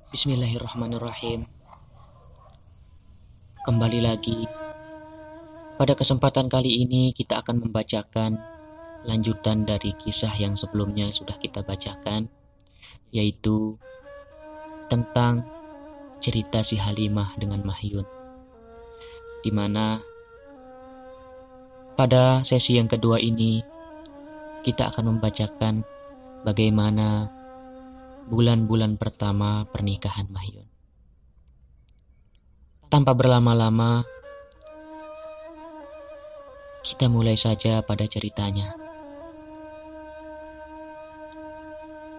Bismillahirrahmanirrahim. Kembali lagi. Pada kesempatan kali ini kita akan membacakan lanjutan dari kisah yang sebelumnya sudah kita bacakan, yaitu tentang cerita si Halimah dengan Mahyun. Di mana pada sesi yang kedua ini kita akan membacakan bagaimana bulan-bulan pertama pernikahan Mahyun. Tanpa berlama-lama, kita mulai saja pada ceritanya.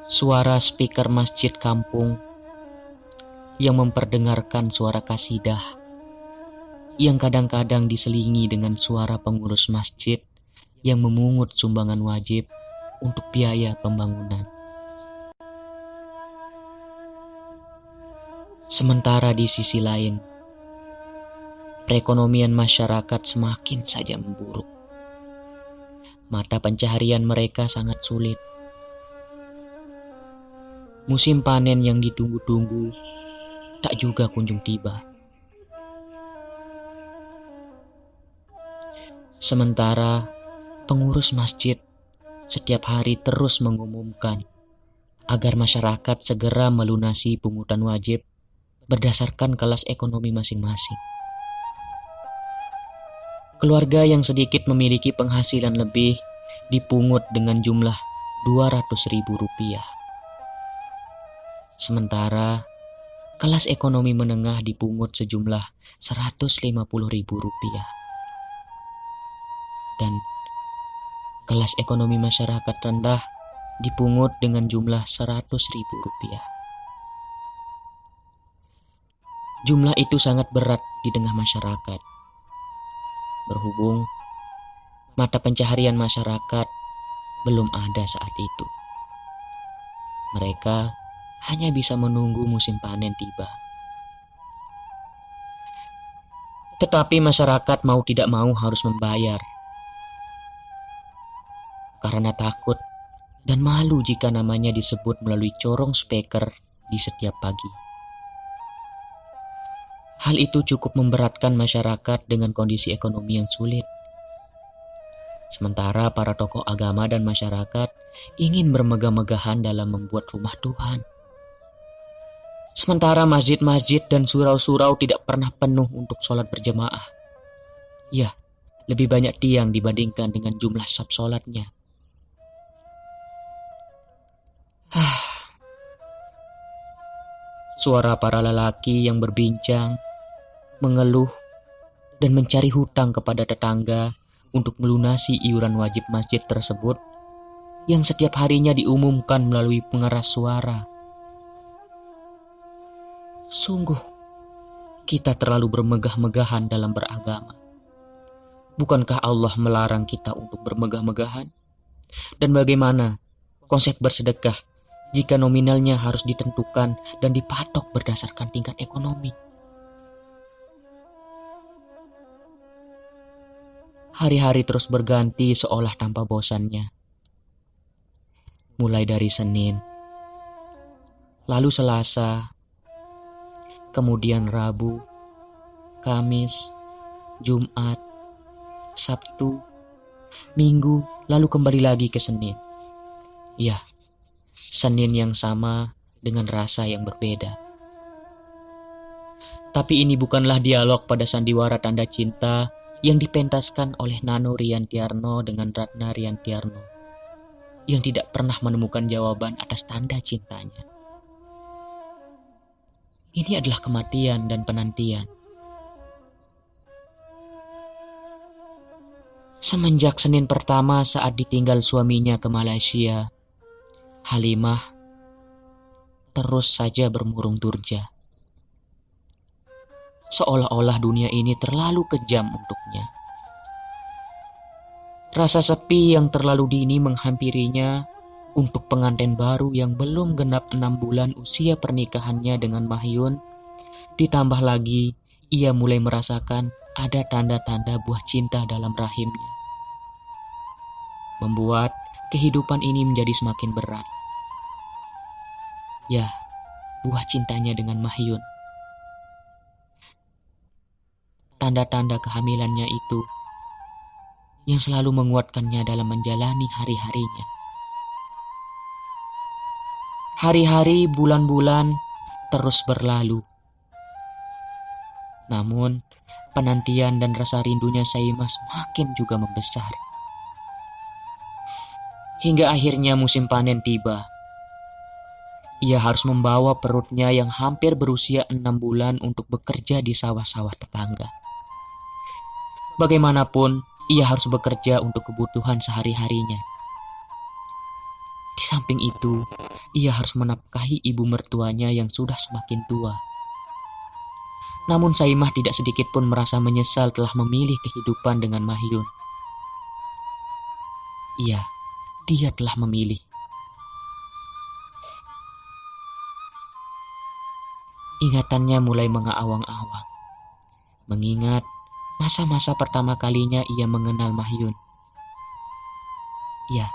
Suara speaker masjid kampung yang memperdengarkan suara kasidah, yang kadang-kadang diselingi dengan suara pengurus masjid yang memungut sumbangan wajib untuk biaya pembangunan. Sementara di sisi lain, perekonomian masyarakat semakin saja memburuk. Mata pencaharian mereka sangat sulit. Musim panen yang ditunggu-tunggu tak juga kunjung tiba. Sementara pengurus masjid setiap hari terus mengumumkan agar masyarakat segera melunasi pungutan wajib berdasarkan kelas ekonomi masing-masing. Keluarga yang sedikit memiliki penghasilan lebih dipungut dengan jumlah Rp200.000. Sementara kelas ekonomi menengah dipungut sejumlah Rp150.000. Dan kelas ekonomi masyarakat rendah dipungut dengan jumlah Rp100.000. Jumlah itu sangat berat di tengah masyarakat. Berhubung mata pencaharian masyarakat belum ada saat itu. Mereka hanya bisa menunggu musim panen tiba. Tetapi masyarakat mau tidak mau harus membayar. Karena takut dan malu jika namanya disebut melalui corong speaker di setiap pagi. Hal itu cukup memberatkan masyarakat dengan kondisi ekonomi yang sulit. Sementara para tokoh agama dan masyarakat ingin bermegah-megahan dalam membuat rumah Tuhan. Sementara masjid-masjid dan surau-surau tidak pernah penuh untuk sholat berjamaah. Ya, lebih banyak tiang dibandingkan dengan jumlah saf sholatnya. Suara para lelaki yang berbincang, mengeluh, dan mencari hutang kepada tetangga untuk melunasi iuran wajib masjid tersebut yang setiap harinya diumumkan melalui pengeras suara. Sungguh, kita terlalu bermegah-megahan dalam beragama. Bukankah Allah melarang kita untuk bermegah-megahan? Dan bagaimana konsep bersedekah jika nominalnya harus ditentukan dan dipatok berdasarkan tingkat ekonomi? Hari-hari terus berganti seolah tanpa bosannya. Mulai dari Senin, lalu Selasa, kemudian Rabu, Kamis, Jumat, Sabtu, Minggu, lalu kembali lagi ke Senin. Ya, Senin yang sama dengan rasa yang berbeda. Tapi ini bukanlah dialog pada sandiwara tanda cinta yang dipentaskan oleh Nano Riantiarno dengan Ratna Riantiarno yang tidak pernah menemukan jawaban atas tanda cintanya. Ini adalah kematian dan penantian. Semenjak Senin pertama saat ditinggal suaminya ke Malaysia, Halimah terus saja bermurung durja. Seolah-olah dunia ini terlalu kejam untuknya. Rasa sepi yang terlalu dini menghampirinya untuk pengantin baru yang belum genap 6 bulan usia pernikahannya dengan Mahyun. Ditambah lagi, ia mulai merasakan ada tanda-tanda buah cinta dalam rahimnya. Membuat kehidupan ini menjadi semakin berat. Ya, buah cintanya dengan Mahyun. Tanda-tanda kehamilannya itu yang selalu menguatkannya dalam menjalani hari-harinya. Hari-hari, bulan-bulan terus berlalu. Namun, penantian dan rasa rindunya Saimah semakin juga membesar. Hingga akhirnya musim panen tiba. Ia harus membawa perutnya yang hampir berusia 6 bulan untuk bekerja di sawah-sawah tetangga. Bagaimanapun, ia harus bekerja untuk kebutuhan sehari-harinya. Di samping itu, ia harus menafkahi ibu mertuanya yang sudah semakin tua. Namun Saimah tidak sedikit pun merasa menyesal telah memilih kehidupan dengan Mahyun. Iya, dia telah memilih. Ingatannya mulai mengaawang-awang, mengingat masa-masa pertama kalinya ia mengenal Mahyun. Ya,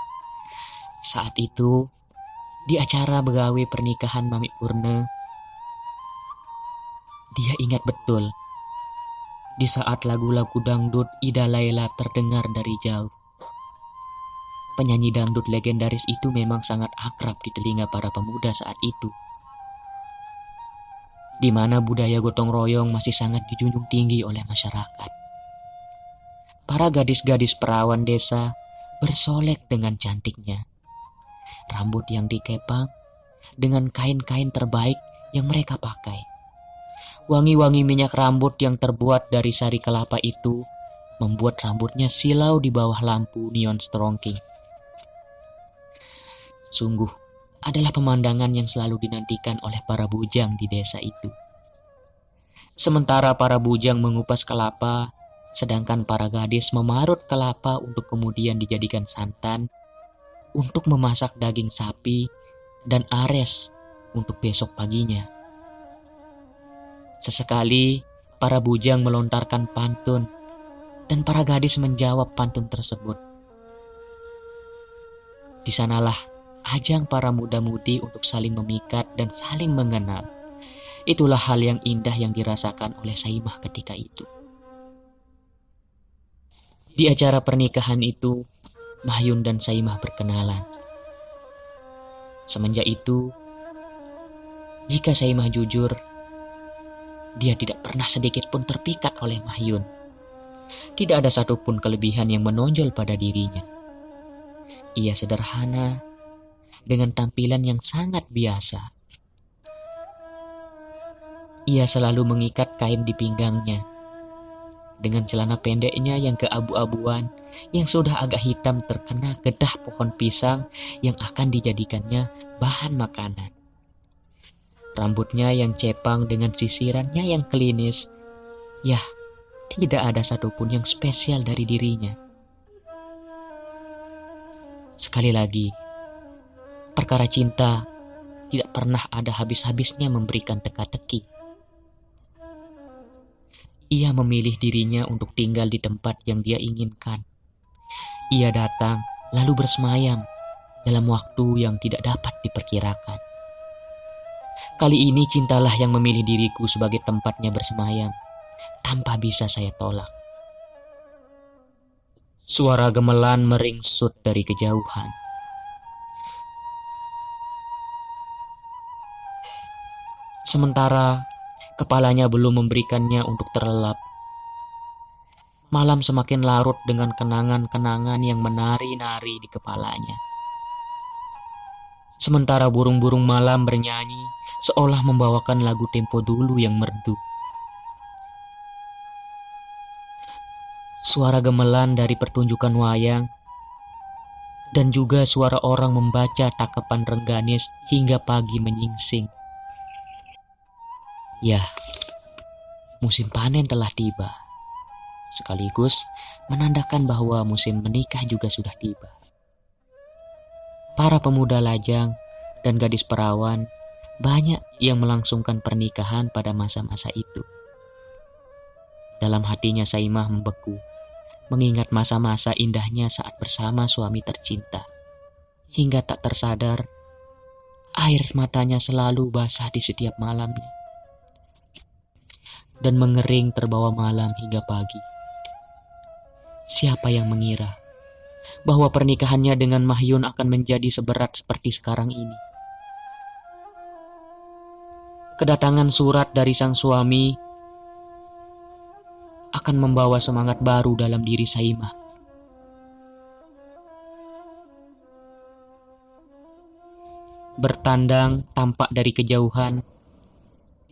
saat itu di acara begawe pernikahan Mami Purna, dia ingat betul di saat lagu-lagu dangdut Ida Laila terdengar dari jauh. Penyanyi dangdut legendaris itu memang sangat akrab di telinga para pemuda saat itu, di mana budaya gotong royong masih sangat dijunjung tinggi oleh masyarakat. Para gadis-gadis perawan desa bersolek dengan cantiknya. Rambut yang dikepang dengan kain-kain terbaik yang mereka pakai. Wangi-wangi minyak rambut yang terbuat dari sari kelapa itu membuat rambutnya silau di bawah lampu neon strongking. Sungguh adalah pemandangan yang selalu dinantikan oleh para bujang di desa itu. Sementara para bujang mengupas kelapa, sedangkan para gadis memarut kelapa untuk kemudian dijadikan santan untuk memasak daging sapi dan ares untuk besok paginya. Sesekali para bujang melontarkan pantun dan para gadis menjawab pantun tersebut. Di sanalah ajang para muda-mudi untuk saling memikat dan saling mengenal. Itulah hal yang indah yang dirasakan oleh Saimah ketika itu. Di acara pernikahan itu, Mahyun dan Saimah berkenalan. Semenjak itu, jika Saimah jujur, dia tidak pernah sedikit pun terpikat oleh Mahyun. Tidak ada satupun kelebihan yang menonjol pada dirinya. Ia sederhana, dengan tampilan yang sangat biasa. Ia selalu mengikat kain di pinggangnya, dengan celana pendeknya yang keabu-abuan, yang sudah agak hitam terkena gedah pohon pisang yang akan dijadikannya bahan makanan. Rambutnya yang cepang dengan sisirannya yang klinis, ya, tidak ada satupun yang spesial dari dirinya. Sekali lagi, perkara cinta tidak pernah ada habis-habisnya memberikan teka-teki. Ia memilih dirinya untuk tinggal di tempat yang dia inginkan. Ia datang lalu bersemayam dalam waktu yang tidak dapat diperkirakan. Kali ini cintalah yang memilih diriku sebagai tempatnya bersemayam, tanpa bisa saya tolak. Suara gemelan meringsut dari kejauhan. Sementara kepalanya belum memberikannya untuk terlelap. Malam semakin larut dengan kenangan-kenangan yang menari-nari di kepalanya. Sementara burung-burung malam bernyanyi seolah membawakan lagu tempo dulu yang merdu. Suara gemelan dari pertunjukan wayang dan juga suara orang membaca takapan rengganis hingga pagi menyingsing. Ya, musim panen telah tiba, sekaligus menandakan bahwa musim menikah juga sudah tiba. Para pemuda lajang dan gadis perawan banyak yang melangsungkan pernikahan pada masa-masa itu. Dalam hatinya Saimah membeku, mengingat masa-masa indahnya saat bersama suami tercinta. Hingga tak tersadar, Air matanya selalu basah di setiap malamnya dan mengering terbawa malam hingga pagi. Siapa yang mengira bahwa pernikahannya dengan Mahyun akan menjadi seberat seperti sekarang ini? Kedatangan surat dari sang suami akan membawa semangat baru dalam diri Saimah. Bertandang tampak dari kejauhan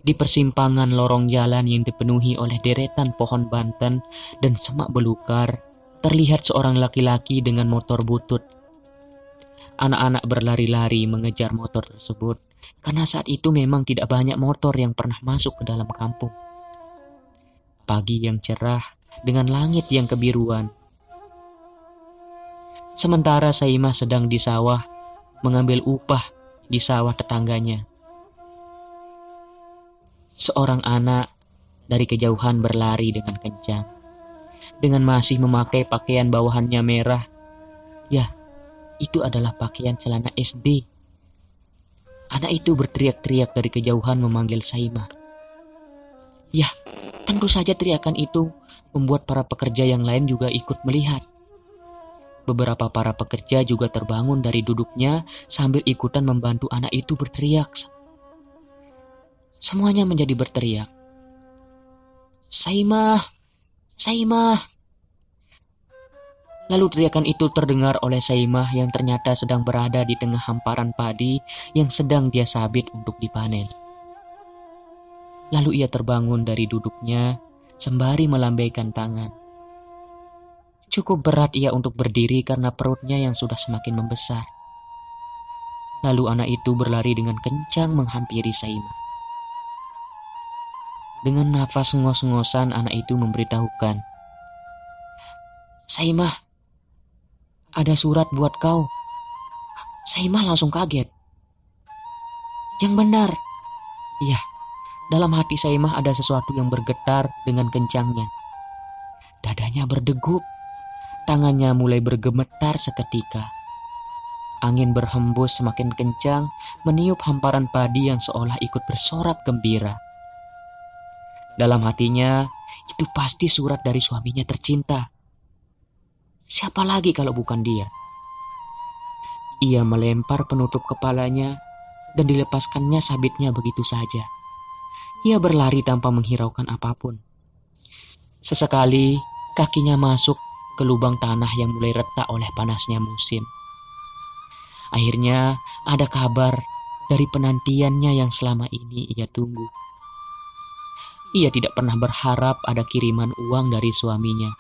di persimpangan lorong jalan yang dipenuhi oleh deretan pohon banten dan semak belukar, terlihat seorang laki-laki dengan motor butut. Anak-anak berlari-lari mengejar motor tersebut karena saat itu memang tidak banyak motor yang pernah masuk ke dalam kampung. Pagi yang cerah dengan langit yang kebiruan. Sementara Saimah sedang di sawah mengambil upah di sawah tetangganya. Seorang anak dari kejauhan berlari dengan kencang, dengan masih memakai pakaian bawahannya merah. Ya, itu adalah pakaian celana SD. Anak itu berteriak-teriak dari kejauhan memanggil Saimah. Ya, tentu saja teriakan itu membuat para pekerja yang lain juga ikut melihat. Beberapa para pekerja juga terbangun dari duduknya sambil ikutan membantu anak itu berteriak. Semuanya menjadi berteriak, "Saimah! Saimah!" Lalu teriakan itu terdengar oleh Saimah yang ternyata sedang berada di tengah hamparan padi yang sedang dia sabit untuk dipanen. Lalu ia terbangun dari duduknya sembari melambaikan tangan. Cukup berat ia untuk berdiri karena perutnya yang sudah semakin membesar. Lalu anak itu berlari dengan kencang menghampiri Saimah. Dengan nafas ngos-ngosan anak itu memberitahukan, "Saimah, ada surat buat kau." Saimah langsung kaget. Yang benar. Ya, dalam hati Saimah ada sesuatu yang bergetar dengan kencangnya. Dadanya berdegup. Tangannya mulai bergemetar seketika. Angin berhembus semakin kencang, meniup hamparan padi yang seolah ikut bersorak gembira. Dalam hatinya, itu pasti surat dari suaminya tercinta. Siapa lagi kalau bukan dia? Ia melempar penutup kepalanya dan dilepaskannya sabitnya begitu saja. Ia berlari tanpa menghiraukan apapun. Sesekali, kakinya masuk ke lubang tanah yang mulai retak oleh panasnya musim. Akhirnya ada kabar dari penantiannya yang selama ini ia tunggu. Ia tidak pernah berharap ada kiriman uang dari suaminya.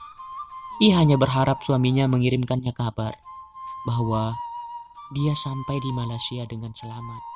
Ia hanya berharap suaminya mengirimkannya kabar bahwa dia sampai di Malaysia dengan selamat.